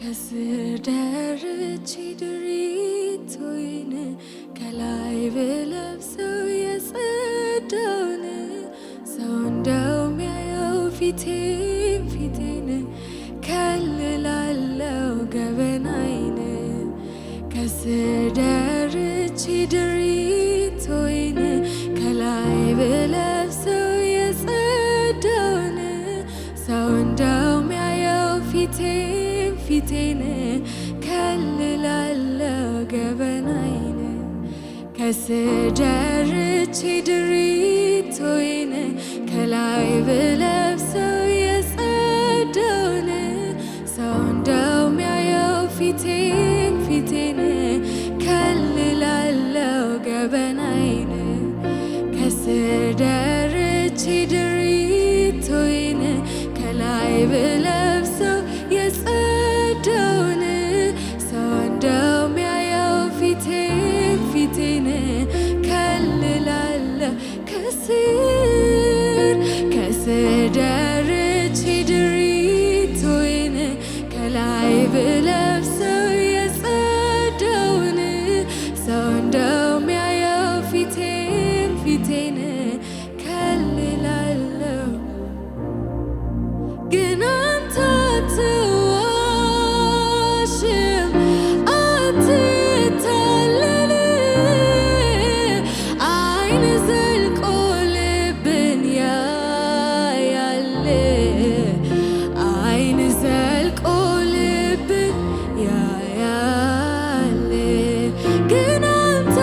ከስደርቼ ድሪቶይን ከላይ ብለብሰው የጸዳውን ሰው እንደው ሚያየው ፊቴን ከልላለው ገበናይን ከስደርቼ ድሪቶይን ከላይ ብለብሰው የጸዳውን ሰው እንደው ሚያየው ፊቴን ከልላለው ገበናይን ከስደርቼ ድሪቶይን ከላይ ብለብሰው የጸዳውን ሰው እንደው ሚያየው ፊቴን ከልላለው ገበናይን ከስደርቼ ድሪቶይን ከላይ ብለብሰው የጸዳውን ሰው እንደው ሚያየው ፊቴን ከልላለው ከስደርቼ ድሪቶይን ከላይ ብለብሰው የጸዳውን ሰው እንደው ሚያየው ፊቴን ከልላለው ግን አንተ አትዋሽም አትታለል ዓይን ዘልቆ ልብን ያያል ዓይን ዘልቆ ልብን ያያል ግን አንተ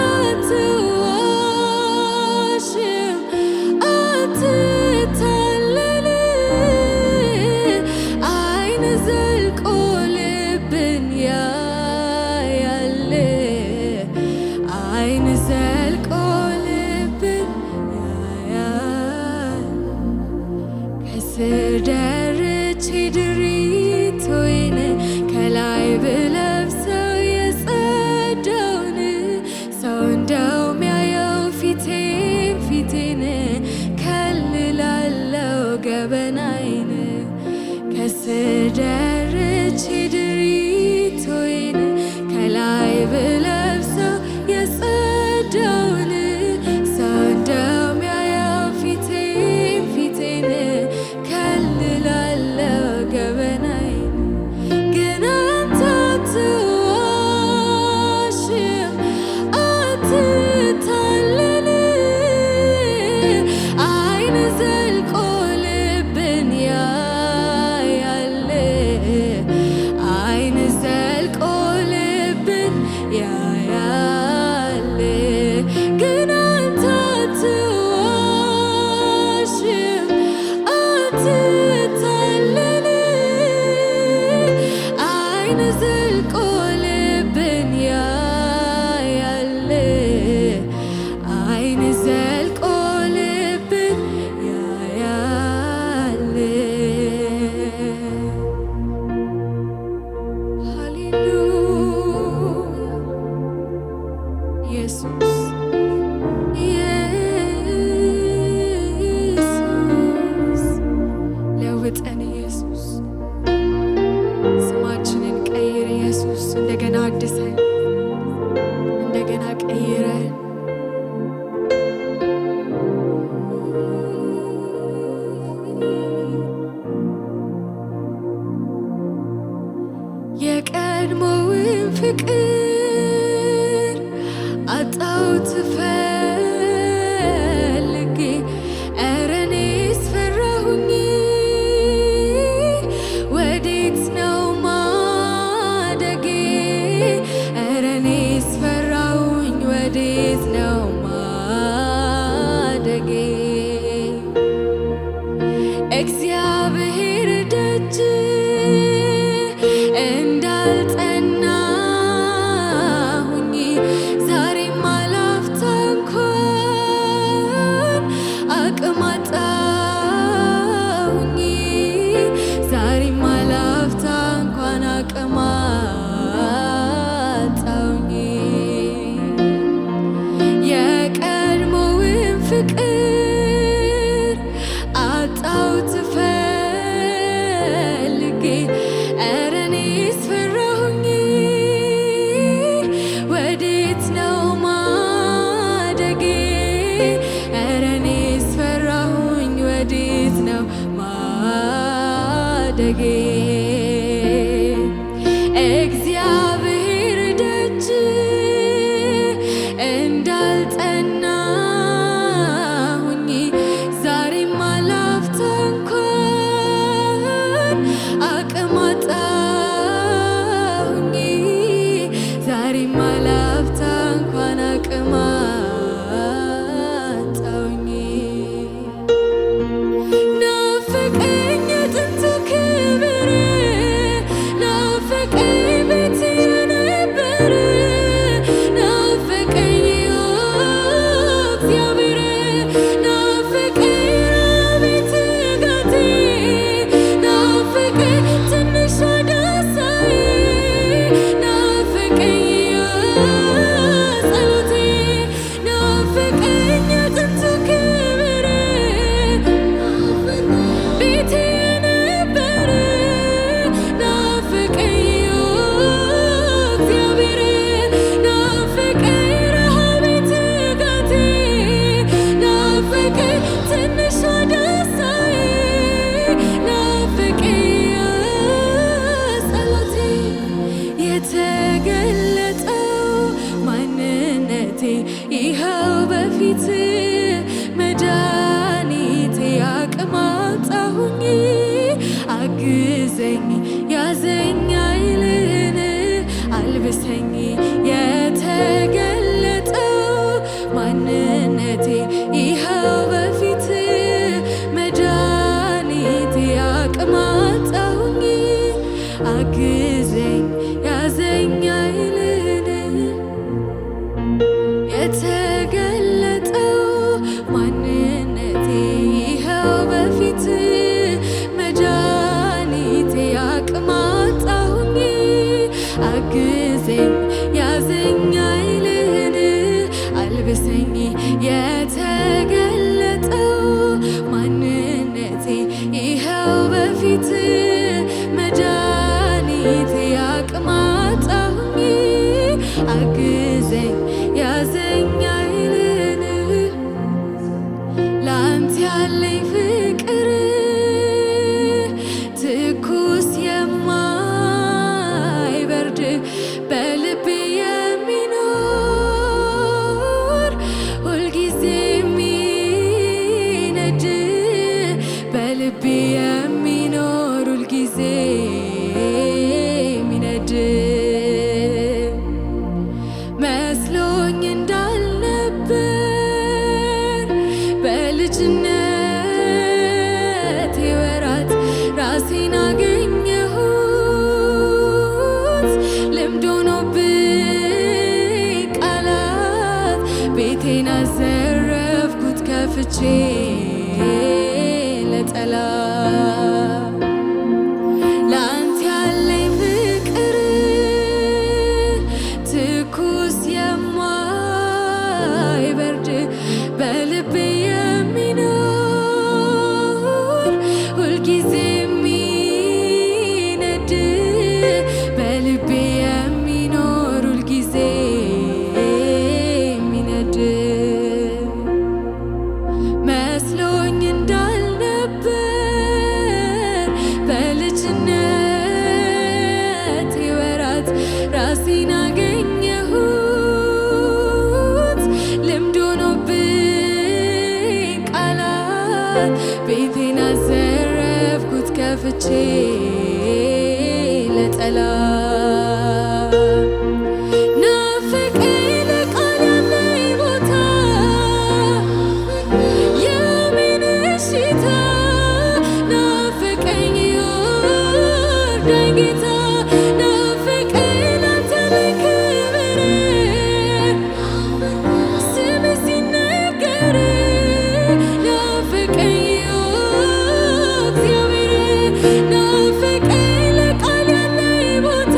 አትዋሽም አትታለል ዓይን ዘልቆ ልብን ያያል ዓይን ዘልቆ ልብን ያያል ከስደርቼ ድሪቶይን ከላይ ብለብሰው የጸዳውን ሰው እንደው ሚያየው ፊቴን ከልላለው ገበናይን ከስደርቼ ድሪቶይን ከላይ ብለብሰው የጸዳውን ሰው እንደው ሚያየው ፊቴን ከልላለው ገበናይን ግን አንተ አትዋሽም አትታለል ዓይን ዘልቆ ልብን ያያል ዓይን ዘልቆ ልብን ያያል ግን አንተ አትዋሽም አትታለል ዓይን ዘልቆ ልብን ያያል ዓይን ዘልቆ ልብን ያያል ሃሌሉያ ኢየሱስ ለውጠን ኢየሱስ ስማችንን ቀይር ኢየሱስ እንደገና አድሰን እንደገና ቀይረን የቀድሞውን ፍቅር አጣሁት ፈልጌ ኧረ እኔስ ፈራሁኝ ወዴት ነው ማደጌ ኧረ እኔስ ፈራሁኝ ወዴት ነው ማደጌ እግዚአብሔር ደጅ እንዳልጸናሁኝ ዛሬም አላፍታ ማደጌ እግዚአብሔር ደጅ እንዳልጸናሁኝ ዛሬም አላፍታ እንኳን አቅም አጣሁኝ ዛሬም አላፍታ እንኳን አቅም አጣሁኝ። ናፈቀኝ የጥንቱ ክብር ናፈቀኝ ቤት የነበረ ናፈቀኝ እግዚአብሔር ናፈቀኝ ራቤት ጋቴ ናፈቀኝ ትንሿ ዳሳዬ ናፈቀኝ ጸሎቴ ናፈቀኝ የጥንቱ ክብር ቤቴ የነበረ ናፈቀኝ እግዚአብሔር ናፈቀኝ ረሃቤ ትጋቴ ናፈቀኝ ትንሿ ዳሳዬ ናፈቀኝ ጸሎቴ የተገለጠው ማንነቴ ይኸው በፊት መድኃኒቴ አቅም አጣሁኝ አግዘኝ ያዘኝ ኃይልህን አልብሰኝ የተገለጠው ማንነቴ ይኸው በፊት መድኃኒቴ አቅም አጣሁኝ አግዘኝ ያዘኝ ኃይልህን የተገለጠው ማንነቴ ይኸው በፊት መድኃኒቴ አቅም አጣሁኝ አግዘኝ ያዘኝ ኃይልህን አልብሰኝ የተገለጠው ማንነቴ ይኸው በፊት መድኃኒቴ አቅም አጣሁኝ አግዘኝ ያዘኝ ኃይልህን ላንተ ያለኝ ፍቅር ትኩስ የማይበርድ በልቤ የሚኖር ሁልጊዜ የሚነድ በልቤ የሚኖር ሁልጊዜ የሚነድ መስሎኝ እንዳልነበር በልጅነቴ ወራት ራሴን አገኘሁት ልምድ ሆኖብኝ ቃላት ቤቴን አዘረፍኩት ከፍቼ ለጠላት ላንተ ያለኝ ፍቅር ትኩስ የማይበርድ በልቤ የሚኖር ሁልጊዜ የሚነድ በልቤ የሚኖር ሁልጊዜ የሚነድ መስሎኝ እንዳልነበር በልጅነቴ ወራት ራሴን አገኘሁት ልምድ ሆኖብኝ ቃላት ቤቴን አዘረፍኩት ከፍቼ ለጠላት ናፈቀኝ ለቃል ያለኝ ቦታ የምን እሽታ ናፈቀኝ ይወርዳኝ ጌታ ናፈቀኝ ላንተ ያለኝ ክብር ስምህ ሲነገር ናፈቀኝ እግዚአብሔር ናፈቀኝ ለቃል ያለኝ ቦታ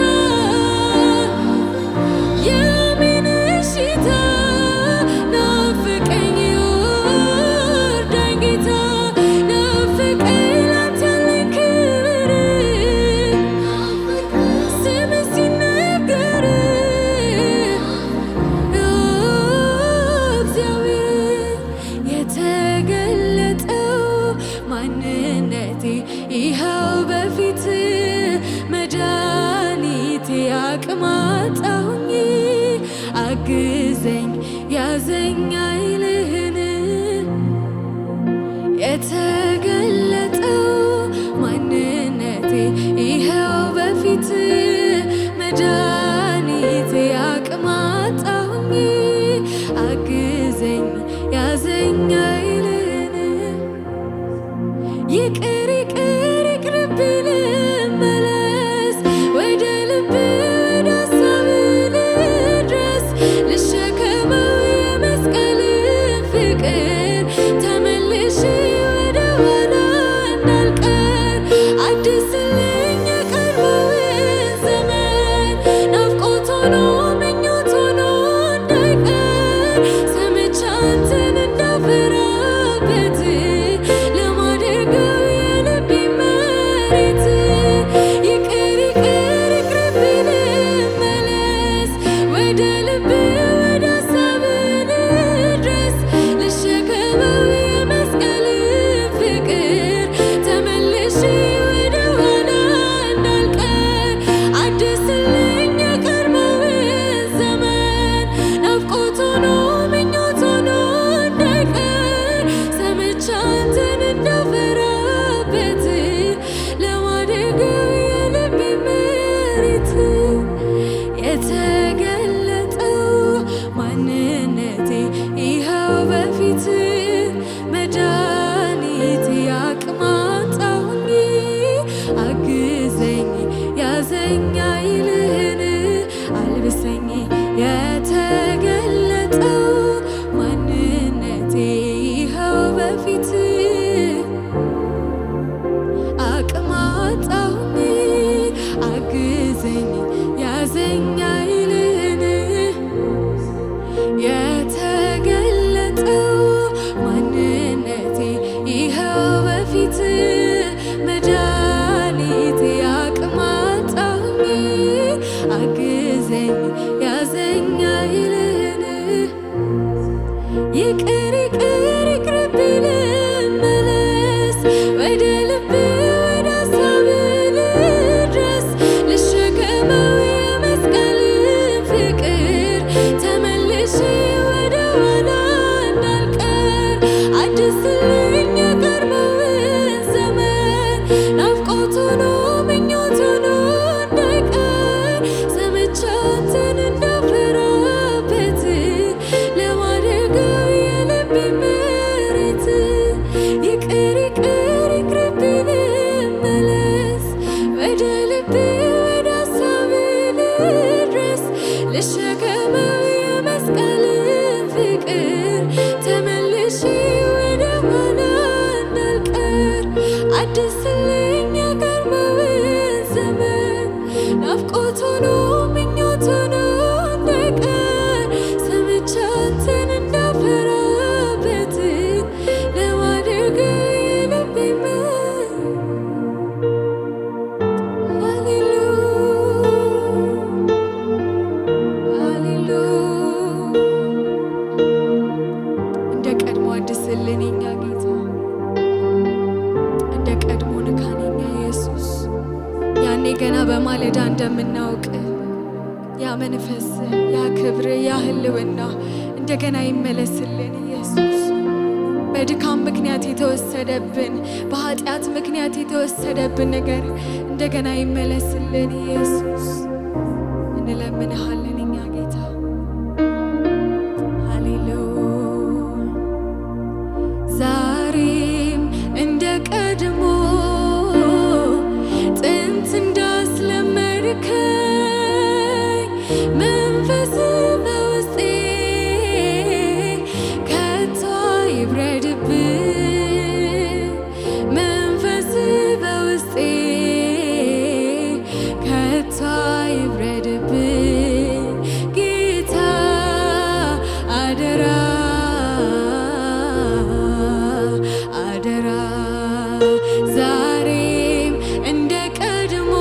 አቅማጣሁኝ አግዘኝ ያዘኝ አይልህን የተገለጠው ማንነቴ ይኸው በፊት መድኃኒቴ አቅማጣሁኝ አግዘኝ ያዘኝ አይልህን ይቅር ይቅር ይቅርብኝ ልመለስ ወደ ልብ ወደ ሀሳብ ልድረስ ልሸከመው የመስቀልን ፍቅር ተመልሼ ወደ ኋላ እንዳልቀር አድስልኝ የቀረውን ዘመን ናፍቆት ሆኖ ምኞት ሆኖ እንዳይቀር ሰምቼ አንተን እንዳፈራበት ለማደርገው የልቤ መሬት ይቅር ይቅር ይቅርብኝ ልመለስ ወደ ልብ ወደ ሀሳብ ልድረስ ልሸከመው የመስቀልን ፍቅር ተመልሼ ወደ ኋላ እንዳልቀር አድስልኝ የቀረውን ዘመን ናፍቆት ሆኖ ምኞት ሆኖ እንዳይቀር ሰምቼ አንተን እንዳፈራበት ለማደርገው የልቤ መሬት የተገለጠው ማንነቴ ይኸው በፊት መድኃኒቴ አቅማጣሁኝ አግዘኝ ያዘኝ አይልህን አልብሰኝ የተገለጠው ማንነቴ ይኸው በፊት አቅማጣሁኝ አግዘኝ ያዘኝ አይልህን የተገለጠው ማንነቴ ይኸው በፊት መድኃኒቴ አቅማጣሁኝ አግዘኝ ያዘኝ አይልህን ይቅር ይቅር ይቅርብኝ ልመለስ ወደ ልብ ወደ ሀሳብ ልድረስ ልሸከመው የመስቀልን ፍቅር ተመልሼ ወደ ኋላ እንዳልቀር አድስልኝ የቀረውን ዘመን ናፍቆት ሆኖ ምኞት ሆኖ እንዳይቀር ሰምቼ አንተን እንዳፈራበት ለማደርገው የልቤ መሬት ይቅር ይቅር ይቅርብኝ ልመለስ ወደ ልብ ወደ ሀሳብ ልድረስ ልሸከመው የመስቀልን ፍቅር ተመልሼ ወደ ኋላ እንዳልቀር አድስልኝ የቀረውን ዘመን ናፍቆት ሆኖ ምኞት ሆኖ እንዳይቀር ሰምቼ አንተን እንዳፈራበት ለማደርገው የልቤ እንደ ቀድሞ አድስልን የኛ ጌታ እንደ ቀድሞ ንካን የኛ ኢየሱስ ያኔ ገና በማለዳ እንደምናውቅ ያ መንፈስ ያ ክብር ያ ህልውና እንደገና ይመለስልን ኢየሱስ በድካም ምክንያት የተወሰደብን በኃጢአት ምክንያት የተወሰደብን ነገር እንደገና ይመለስልን ኢየሱስ እንለምንሃለን እኛ ጌታ ሃሌሉያ ዛሬም እንደ ቀድሞ ጥንት እንዳስለመድከኝ መንፈስ በውስጤ ከቶ አይብረድብኝ መንፈስ በውስጤ ከቶ አይብረድብኝ ጌታ አደራ አደራ ዛሬም እንደ ቀድሞ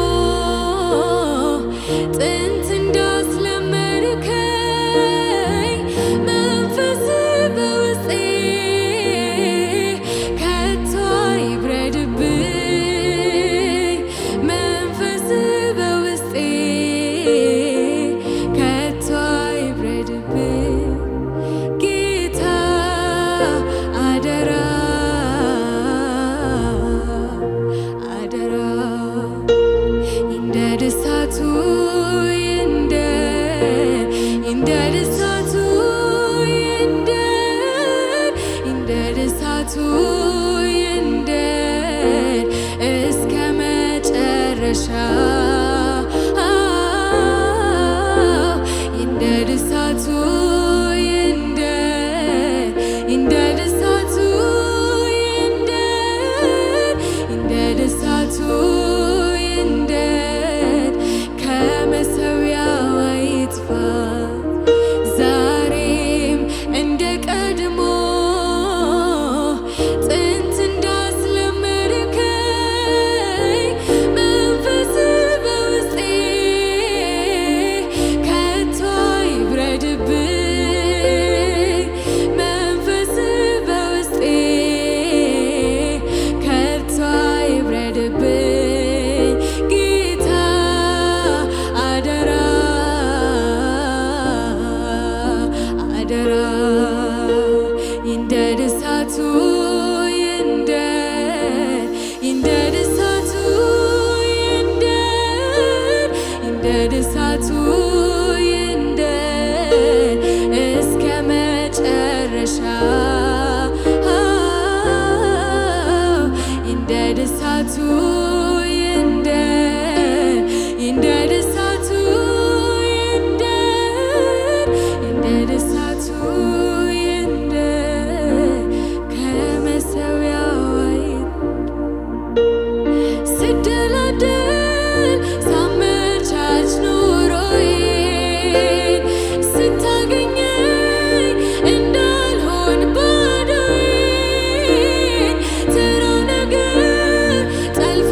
ይንደድ እሳቱ ይንደድ እሳቱ ይንደድ እሳቱ ይንደድ ከመሠዊያው አይጥፋ ዛሬም እንደ ቀድሞ ጥንት እንዳስለመድከኝ መንፈስ በውስጤ ከቶ አይብረድብኝ መንፈስ በውስጤ ከቶ አይብረድብኝ ጌታ አደራ አደራ ይንደድ እሳቱ ይንደድ እሳቱ ይንደድ እሳቱ ይንደድ እስከ መጨረሻ ይንደድ እሳቱ ይንደድ እሳቱ ይንደድ እሳቱ ይንደድ ከመሠዊያው ስደላደል ሳመቻች ኑሮዬን ስታገኘኝ እንዳልሆን ባዶዬን ተራ ነገር ጠልፎ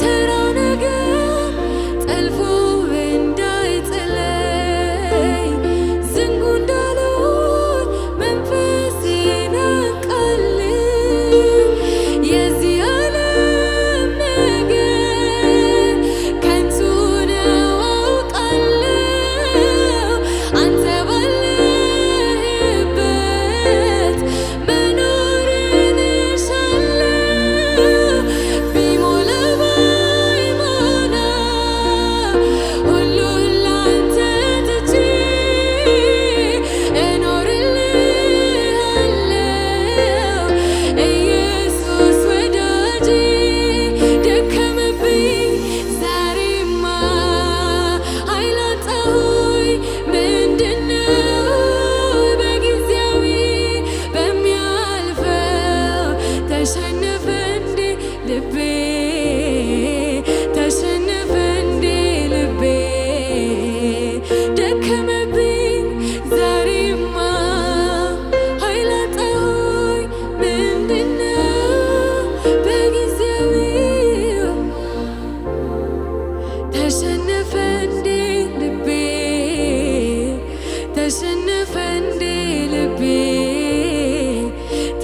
ተራው ነገር ጠልፎ እንዳይጥለኝ ዝንጉ እንዳልሆን መንፈሴን አንቃልኝ። የዚህ ዓለም ነገር ከንቱ ነው አውቃለሁ። አንተ ባለህበት መኖርን እሻለሁ። ቢሞላ ባይሞላ ሁሉን ላንተ ትቼ እኖርልሃለሁ ኢየሱስ ወዳጄ። ደከመብኝ ዛሬማ ኃይል አጣሁኝ ምንድነው በጊዜያዊ በሚያልፈው ተሸነፈ እንዴ ልቤ ተሸነፈ እንዴ ልቤ። ደከመብኝ ዛሬማ ኃይል አጣሁኝ ምንድነው በጊዜያዊው ተሸነፈ እንዴ ልቤ ተሸነፈ እንዴ ልቤ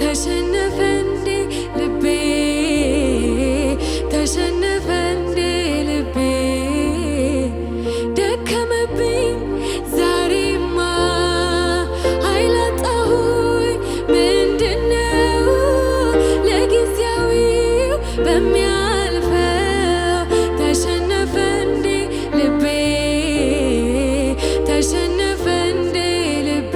ተሸነፈ እንዴ ልቤ ተሸነፈ እንዴ ልቤ። ደከመብኝ ዛሬማ ኃይል አጣሁኝ ምንድነው ለጊዜያዊው በሚያልፈው ተሸነፈ እንዴ ልቤ ተሸነፈ እንዴ ልቤ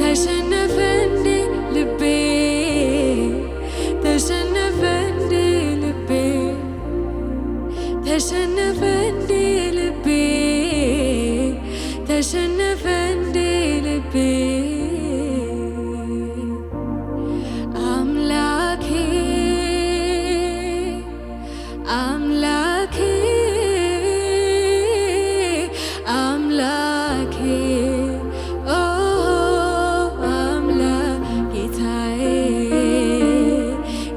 ተሸነፈ እንዴ ልቤ ተሸነፈ እንዴ ልቤ ተሸነፈ እንዴ ልቤ ተሸነፈ እንዴ ልቤ። አምላኬ አምላኬ አምላኬ ኦ አምላክ ጌታዬ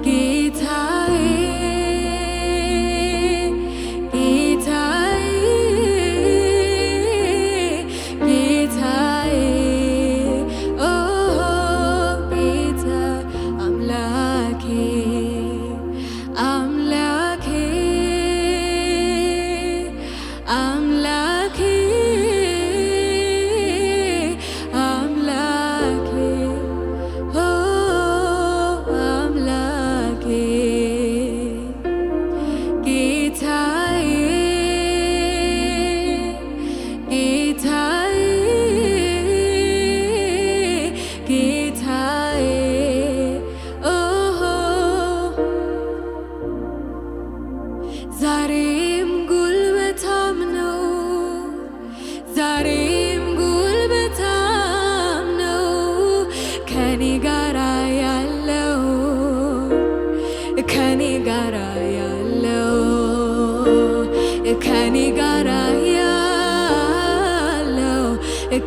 ጌታዬ ጌታዬ ጌታዬ ኦ ጌታ አምላኬ አምላኬ አምላኬ አምላኬ ኦ አምላኬ ጌታዬ ጌታዬ ጌታዬ ኦ ዛሬም ጉልበታም ነው ዛሬም ጉልበታም ነው ከኔ ጋራ ያለው ከኔ ጋራ ያለው ከኔ ጋራ ያለው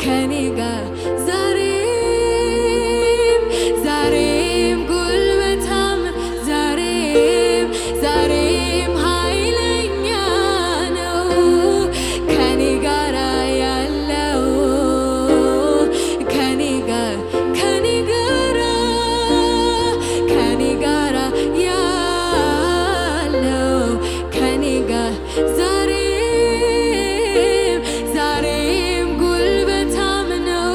ከኔ ጋር ዛሬም ዛሬም ጉልበታም ዛሬም ዛሬም ኃይለኛ ነው ከኔ ጋራ ያለው ከኔ ጋር ከኔ ጋራ ከኔ ጋራ ያለው ከኔ ጋር ዛሬም ዛሬም ጉልበታም ነው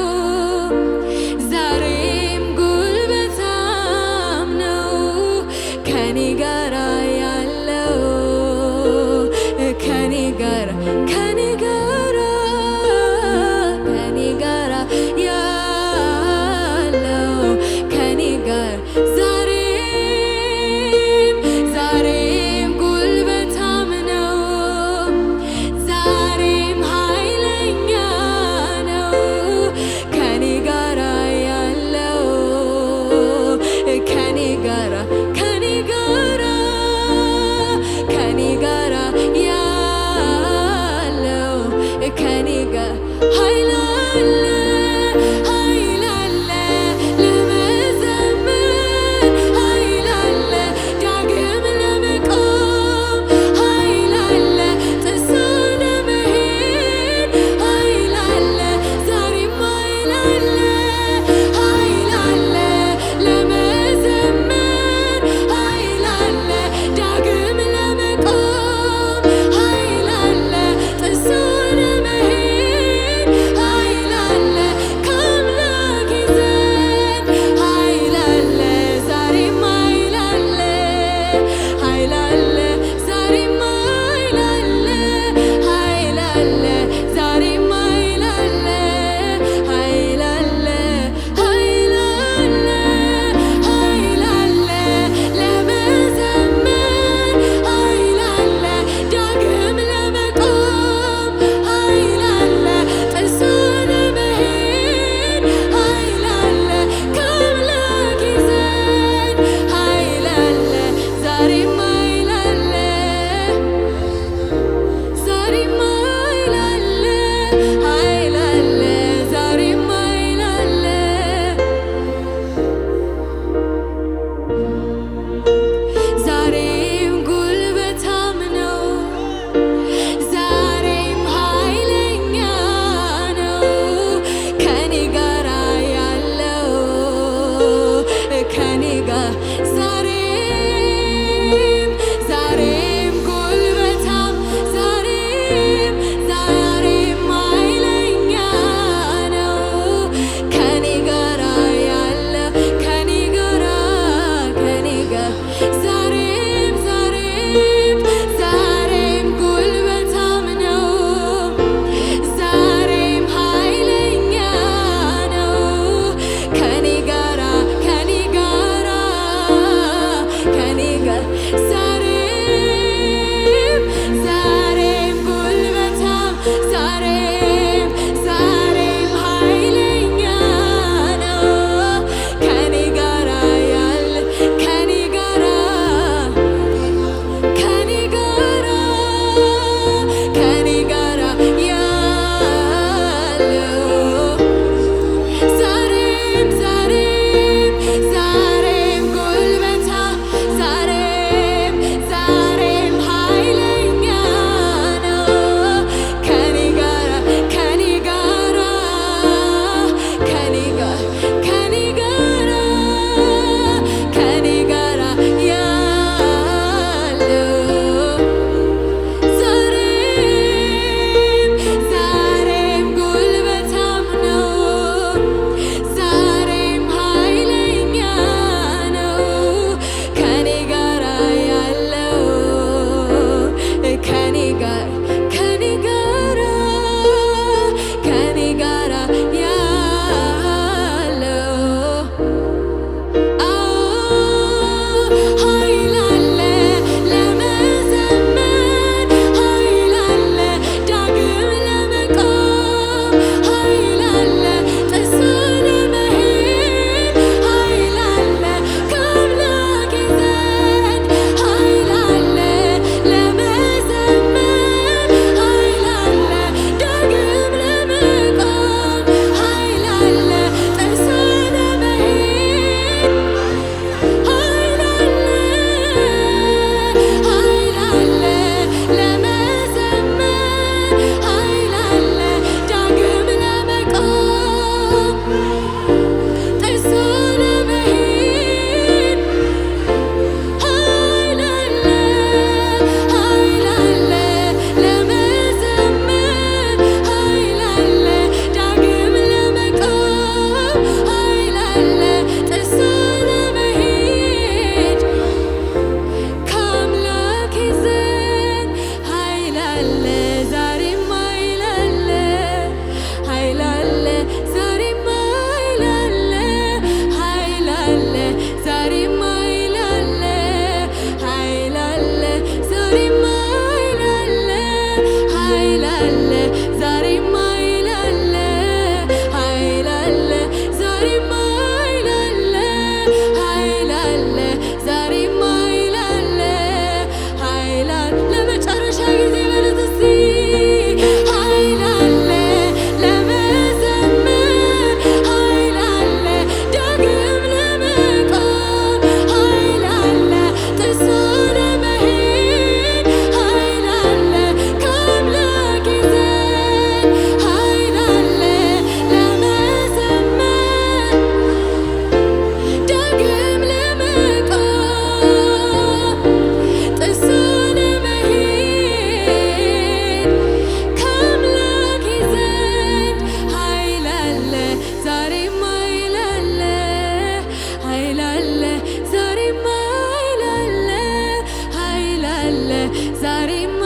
ዛሬም